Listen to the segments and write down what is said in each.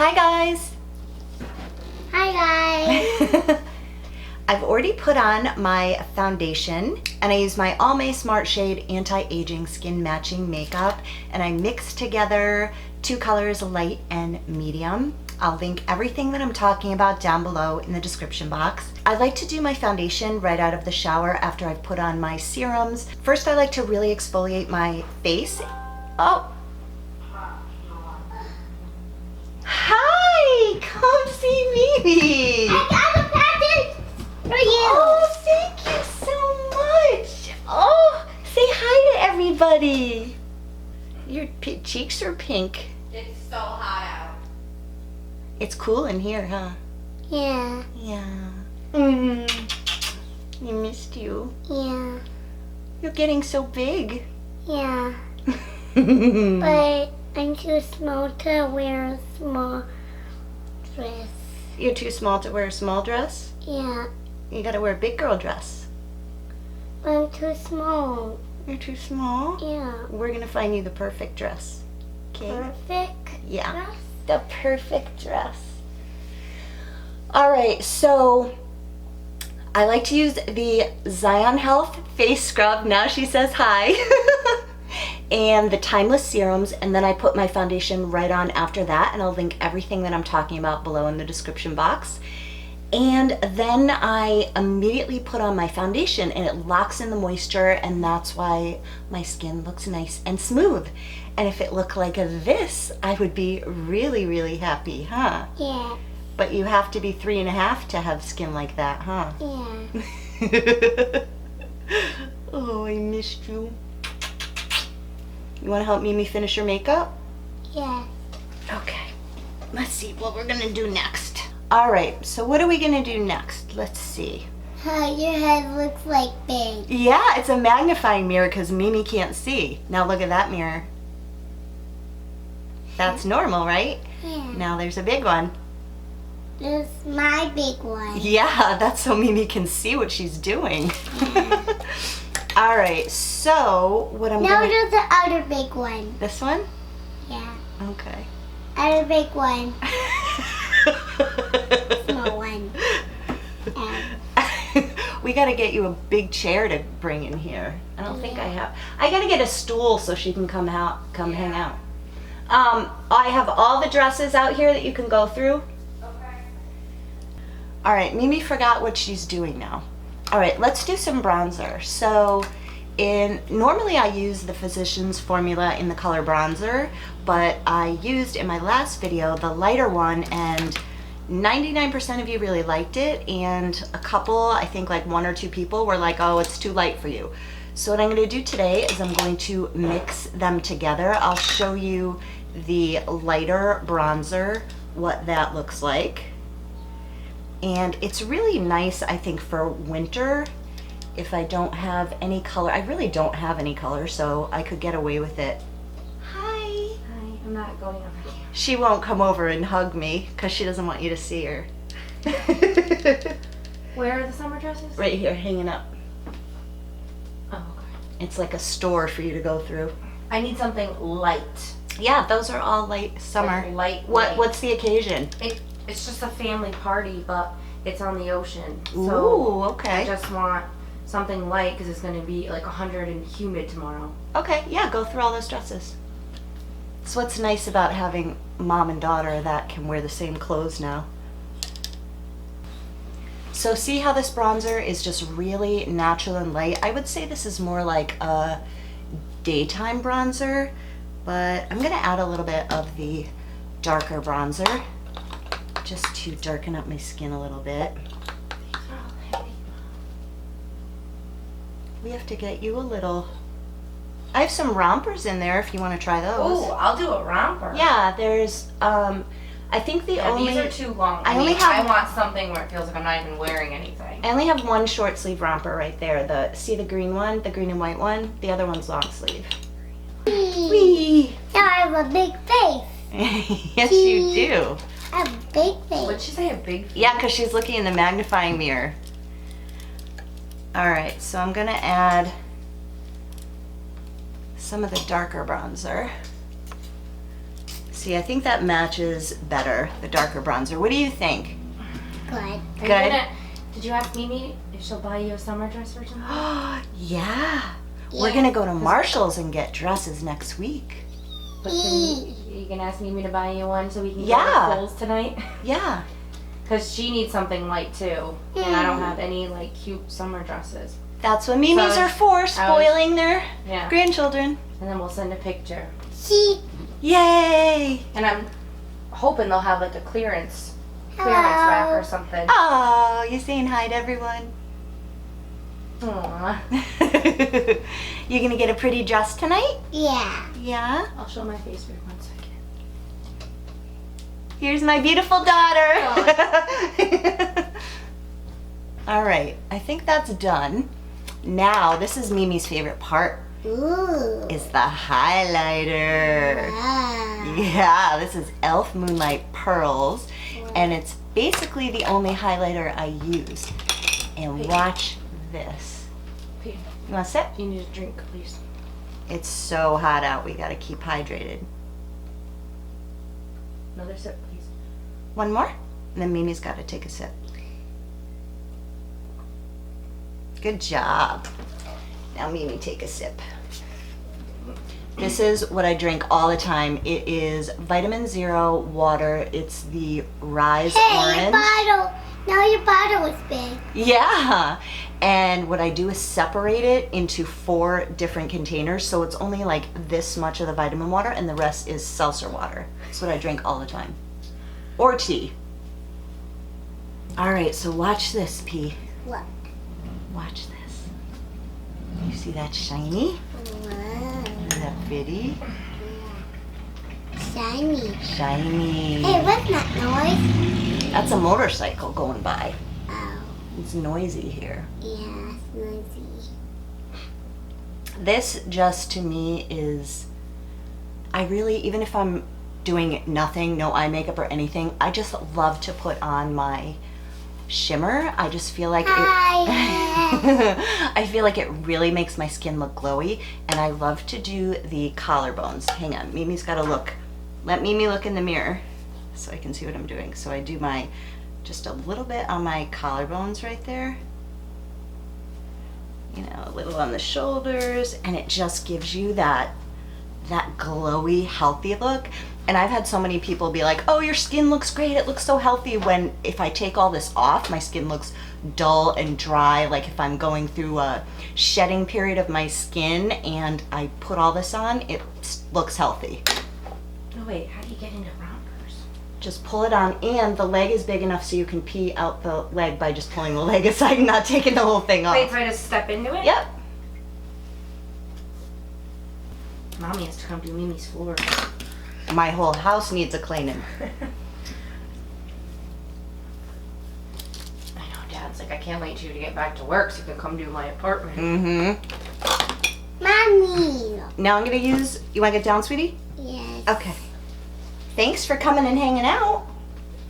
Hi guys! Hi guys! I've already put on my foundation and I use my Almay Smart Shade Anti-Aging Skin Matching Makeup, and I mix together two colors, light and medium. I'll link everything that I'm talking about down below in the description box. I like to do my foundation right out of the shower after I've put on my serums. First, I like to really exfoliate my face. Oh! Hi! Come see Mimi! I got a package for you! Oh, thank you so much! Oh, say hi to everybody! Your cheeks are pink. It's so hot out. It's cool in here, huh? Yeah. Yeah. We missed you. Yeah. You're getting so big. Yeah. But I'm too small to wear a small dress. You're too small to wear a small dress? Yeah. You gotta wear a big girl dress. But I'm too small. You're too small? Yeah. We're gonna find you the perfect dress. Okay? Perfect Yeah. dress? The perfect dress. All right, so I like to use the Zion Health face scrub. Now she says hi. And the Timeless serums, and then I put my foundation right on after that, and I'll link everything that I'm talking about below in the description box. And then I immediately put on my foundation and it locks in the moisture, and that's why my skin looks nice and smooth. And if it looked like this, I would be really, really happy, huh? Yeah. But you have to be 3.5 to have skin like that, huh? Yeah. Oh, I missed you. You want to help Mimi finish her makeup? Yeah. Okay. Let's see what we're going to do next. All right, so what are we going to do next? Let's see. Your head looks like big. Yeah, it's a magnifying mirror because Mimi can't see. Now look at that mirror. That's normal, right? Yeah. Now there's a big one. This is my big one. Yeah, that's so Mimi can see what she's doing. All right, so what I'm Now gonna... there's the other big one. This one? Yeah. Okay. Other big one. Small one. We gotta get you a big chair to bring in here. I don't think I have. I gotta get a stool so she can come hang out. I have all the dresses out here that you can go through. Okay. All right, Mimi forgot what she's doing now. All right, let's do some bronzer. So normally I use the Physicians Formula in the color bronzer, but I used in my last video the lighter one, and 99% of you really liked it, and a couple, I think like 1 or 2 people were like, oh, it's too light for you. So what I'm gonna do today is I'm going to mix them together. I'll show you the lighter bronzer, what that looks like. And it's really nice, I think, for winter if I don't have any color. I really don't have any color, so I could get away with it. Hi. Hi, I'm not going over here. She won't come over and hug me because she doesn't want you to see her. Where are the summer dresses? Right here, hanging up. Oh, okay. It's like a store for you to go through. I need something light. Yeah, those are all light summer. Like light. What's the occasion? It's just a family party, but it's on the ocean. Ooh, So okay. I just want something light because it's going to be like 100 and humid tomorrow. Okay, yeah, go through all those dresses. That's what's nice about having mom and daughter that can wear the same clothes now. So see how this bronzer is just really natural and light? I would say this is more like a daytime bronzer, but I'm gonna add a little bit of the darker bronzer just to darken up my skin a little bit. We have to get you a little... I have some rompers in there if you want to try those. Oh, I'll do a romper. Yeah, there's, I think the Yeah, only... these are too long. I only have- I want something where it feels like I'm not even wearing anything. I only have one short sleeve romper right there. See the green one? The green and white one? The other one's long sleeve. Whee! Now I have a big face. Yes, you do. I have a big face. What'd she say? A big feet? Yeah, because she's looking in the magnifying mirror. Alright, so I'm going to add some of the darker bronzer. See, I think that matches better, the darker bronzer. What do you think? Good. Are you Good. Did you ask Mimi if she'll buy you a summer dress or something? Yeah. We're Yeah. gonna go to Marshall's and get dresses next week. But you can ask Mimi to buy you one so we can Yeah. go to Kohl's tonight. Yeah. Because she needs something light too, and I don't have any like cute summer dresses. That's what Mimi's So, are for, spoiling their Yeah. grandchildren. And then we'll send a picture. See. Yay! And I'm hoping they'll have like a clearance rack or something. Oh, you saying hi to everyone? Aww. You gonna get a pretty dress tonight? Yeah. Yeah. I'll show my face for 1 second. Here's my beautiful daughter. All right, I think that's done. Now, this is Mimi's favorite part, Ooh. is the highlighter. Ah. Yeah, this is e.l.f. Moonlight Pearls, and it's basically the only highlighter I use. And watch this. Here, You want to sit? you need a drink, please. It's so hot out, we gotta keep hydrated. Another sip, please. One more, and then Mimi's gotta take a sip. Good job. Now Mimi, take a sip. This is what I drink all the time. It is Vitamin Zero water. It's the Rise Hey, your Orange. bottle. Now your bottle is big. Yeah. And what I do is separate it into 4 different containers. So it's only like this much of the vitamin water and the rest is seltzer water. That's what I drink all the time. Or tea. All right, so watch this, P. What? Watch this. You see that shiny? Wow. Is that pretty? Shiny. Shiny. Hey, what's that noise? That's a motorcycle going by. Oh, It's noisy here. yeah, it's noisy. This just to me is, I really, even if I'm doing nothing, no eye makeup or anything, I just love to put on my shimmer. I just feel like Hi. I feel like it really makes my skin look glowy, and I love to do the collarbones. Hang on, Mimi's gotta look. Let Mimi look in the mirror so I can see what I'm doing. So I do my, just a little bit on my collarbones right there. You know, a little on the shoulders, and it just gives you that glowy, healthy look. And I've had so many people be like, oh, your skin looks great, it looks so healthy, when if I take all this off, my skin looks dull and dry. Like if I'm going through a shedding period of my skin and I put all this on, it looks healthy. Oh wait, how do you get into rompers? Just pull it on, and the leg is big enough so you can pee out the leg by just pulling the leg aside and not taking the whole thing off. Wait, try to step into it? Yep. Mommy has to come do Mimi's floor. My whole house needs a cleaning. I know, Dad's like, I can't wait for you to get back to work so you can come do my apartment. Mm-hmm. Mommy. Now I'm gonna use, you wanna get down, sweetie? Yes. Okay. Thanks for coming and hanging out.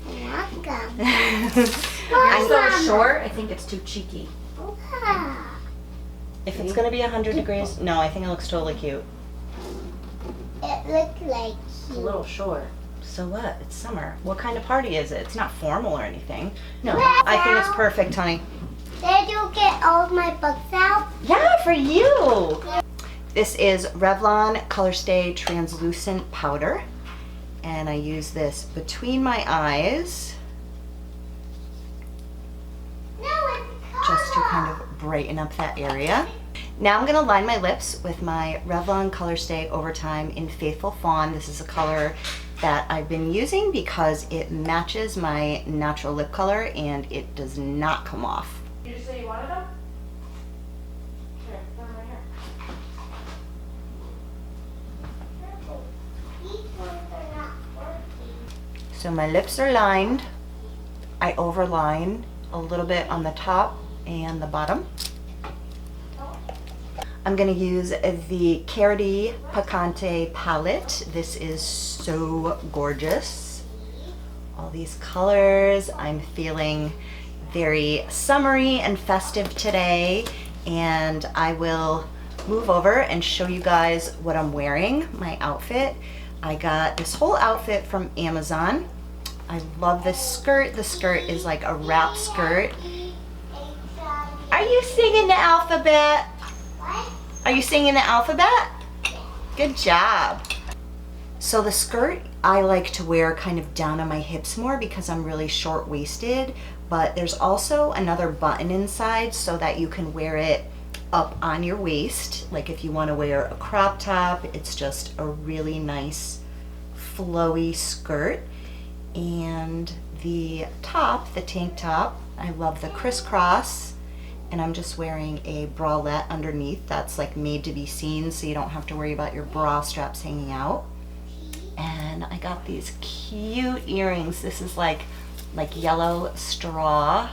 Welcome. I'm so Mama. short, I think it's too cheeky. Ah. If it's gonna be 100 degrees, no, I think it looks totally cute. It looked like It's a little short. So what? It's summer. What kind of party is it? It's not formal or anything. No. I think it's perfect, honey. Did you get all of my books out? Yeah, for you. This is Revlon Color Stay Translucent Powder. And I use this between my eyes No, it's just to kind of brighten up that area. Now I'm gonna line my lips with my Revlon Color Stay Overtime in Faithful Fawn. This is a color that I've been using because it matches my natural lip color and it does not come off. You just say you wanted them? Sure, put them right here. These ones are not working. So my lips are lined. I overline a little bit on the top and the bottom. I'm gonna use the Carity Picante palette. This is so gorgeous. All these colors. I'm feeling very summery and festive today, and I will move over and show you guys what I'm wearing, my outfit. I got this whole outfit from Amazon. I love this skirt. The skirt is like a wrap skirt. Are you singing the alphabet? What? Are you singing the alphabet? Good job. So the skirt I like to wear kind of down on my hips more because I'm really short-waisted, but there's also another button inside so that you can wear it up on your waist. Like if you want to wear a crop top, it's just a really nice flowy skirt. And the top, the tank top, I love the crisscross, and I'm just wearing a bralette underneath that's like made to be seen so you don't have to worry about your bra straps hanging out. And I got these cute earrings. This is like yellow straw.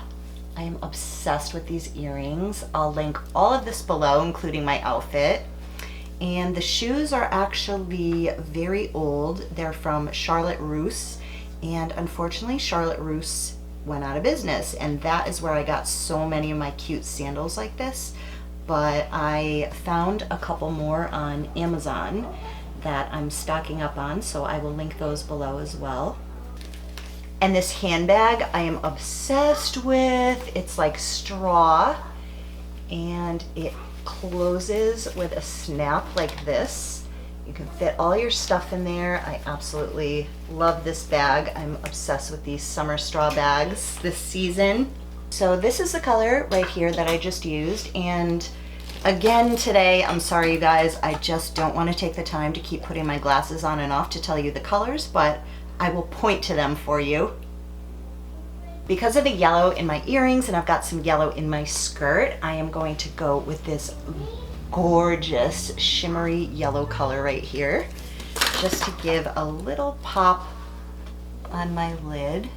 I am obsessed with these earrings. I'll link all of this below, including my outfit. And the shoes are actually very old. They're from Charlotte Russe, and unfortunately Charlotte Russe went out of business, and that is where I got so many of my cute sandals like this. But I found a couple more on Amazon that I'm stocking up on, so I will link those below as well. And this handbag I am obsessed with. It's like straw, and it closes with a snap like this. You can fit all your stuff in there. I absolutely love this bag. I'm obsessed with these summer straw bags this season. So this is the color right here that I just used, and again today, I'm sorry you guys, I just don't want to take the time to keep putting my glasses on and off to tell you the colors, but I will point to them for you. Because of the yellow in my earrings and I've got some yellow in my skirt, I am going to go with this gorgeous shimmery yellow color right here, just to give a little pop on my lid.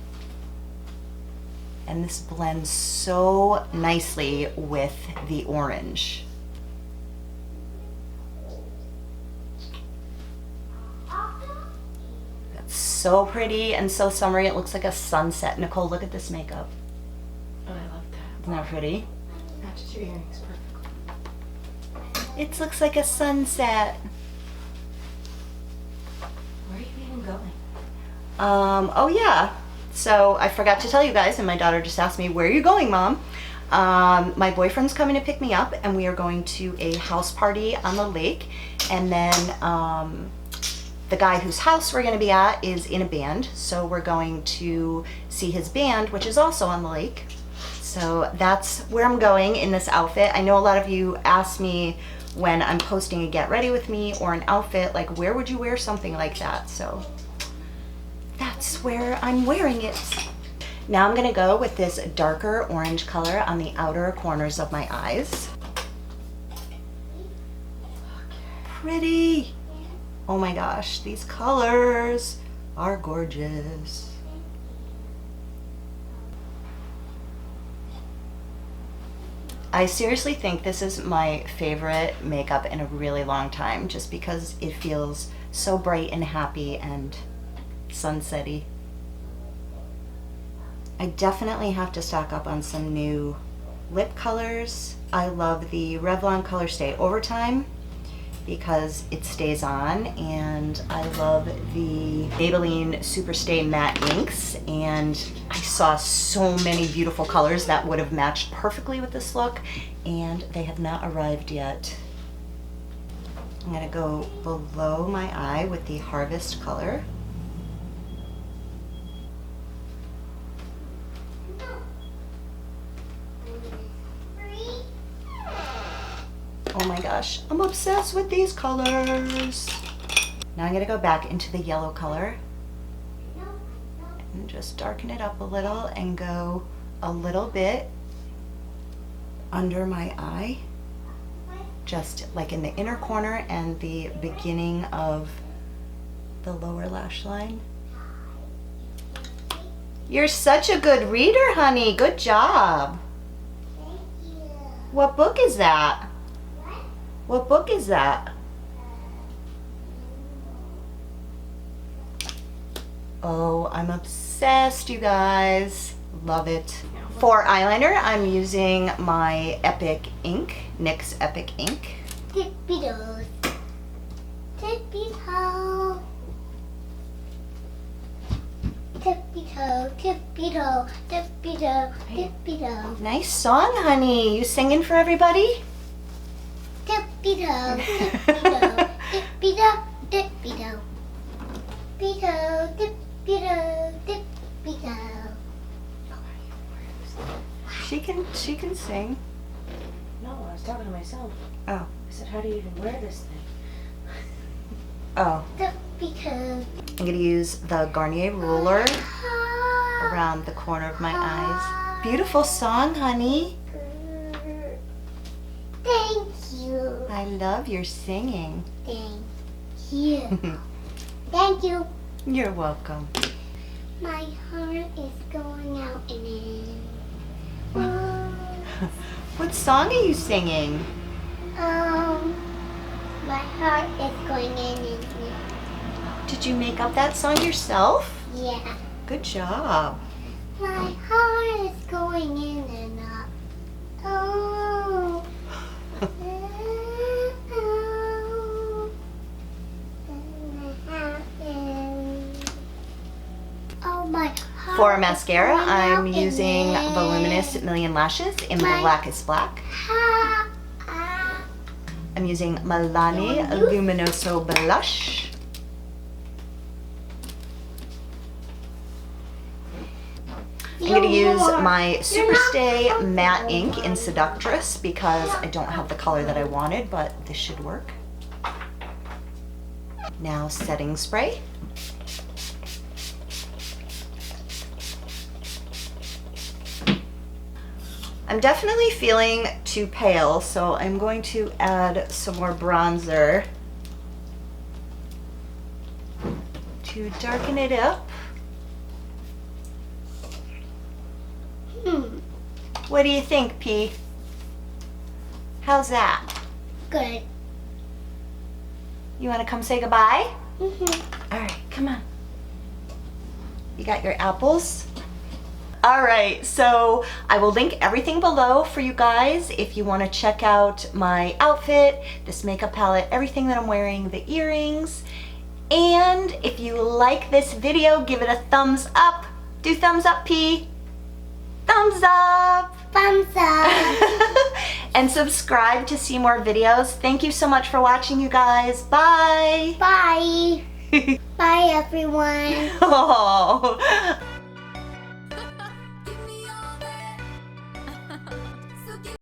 And this blends so nicely with the orange. That's so pretty and so summery. It looks like a sunset. Nicole, look at this makeup. Oh, I love that. Isn't that pretty? Matches your earrings perfectly. It looks like a sunset. Where are you even going? Oh yeah. So I forgot to tell you guys, and my daughter just asked me, where are you going, Mom? My boyfriend's coming to pick me up, and we are going to a house party on the lake. And then the guy whose house we're going to be at is in a band, so we're going to see his band, which is also on the lake. So that's where I'm going in this outfit. I know a lot of you ask me when I'm posting a get ready with me or an outfit, like, where would you wear something like that? So that's where I'm wearing it. Now I'm gonna go with this darker orange color on the outer corners of my eyes. Pretty. Oh my gosh, these colors are gorgeous. I seriously think this is my favorite makeup in a really long time, just because it feels so bright and happy and sunsetty. I definitely have to stock up on some new lip colors. I love the Revlon Color Stay Overtime because it stays on, and I love the Maybelline Superstay Matte Inks, and I saw so many beautiful colors that would have matched perfectly with this look, and they have not arrived yet. I'm gonna go below my eye with the Harvest color. Oh my gosh, I'm obsessed with these colors. Now I'm gonna go back into the yellow color and just darken it up a little and go a little bit under my eye, just like in the inner corner and the beginning of the lower lash line. You're such a good reader, honey. Good job. Thank you. What book is that? What book is that? Oh, I'm obsessed, you guys. Love it. For eyeliner, I'm using my Epic ink, NYX Epic ink. Tippy toes. Tippy toe. toe, tippy toe, tippy toe, tippy toe. Nice song, honey. You singing for everybody? Tippy toe, tippy toe, tippy toe, tippy toe. Tippy toe, tippy toe, tippy toe. She can sing. No, I was talking to myself. Oh. I said, how do you even wear this thing? Oh. Tippy toe. I'm gonna use the Garnier ruler Ah. around the corner of my eyes. Beautiful song, honey. Thank you. I love your singing. Thank you. Thank you. You're welcome. My heart is going out in it. What song are you singing? My heart is going in and it. Did you make up that song yourself? Yeah. Good job. My heart is going in and up. Oh. Oh, my heart For is mascara, going I'm out in using it. Voluminous Million Lashes in My- Black is Black. Ha, ah. I'm using Milani Luminoso Blush. I'm going to use my Superstay Matte Ink in Seductress because I don't have the color that I wanted, but this should work. Now setting spray. I'm definitely feeling too pale, so I'm going to add some more bronzer to darken it up. What do you think, P? How's that? Good. You want to come say goodbye? Mm-hmm. All right, come on. You got your apples? All right, so I will link everything below for you guys if you want to check out my outfit, this makeup palette, everything that I'm wearing, the earrings. And if you like this video, give it a thumbs up. Do thumbs up, P. Thumbs up. Thumbs up. And subscribe to see more videos. Thank you so much for watching, you guys. Bye. Bye. Bye, everyone. Oh.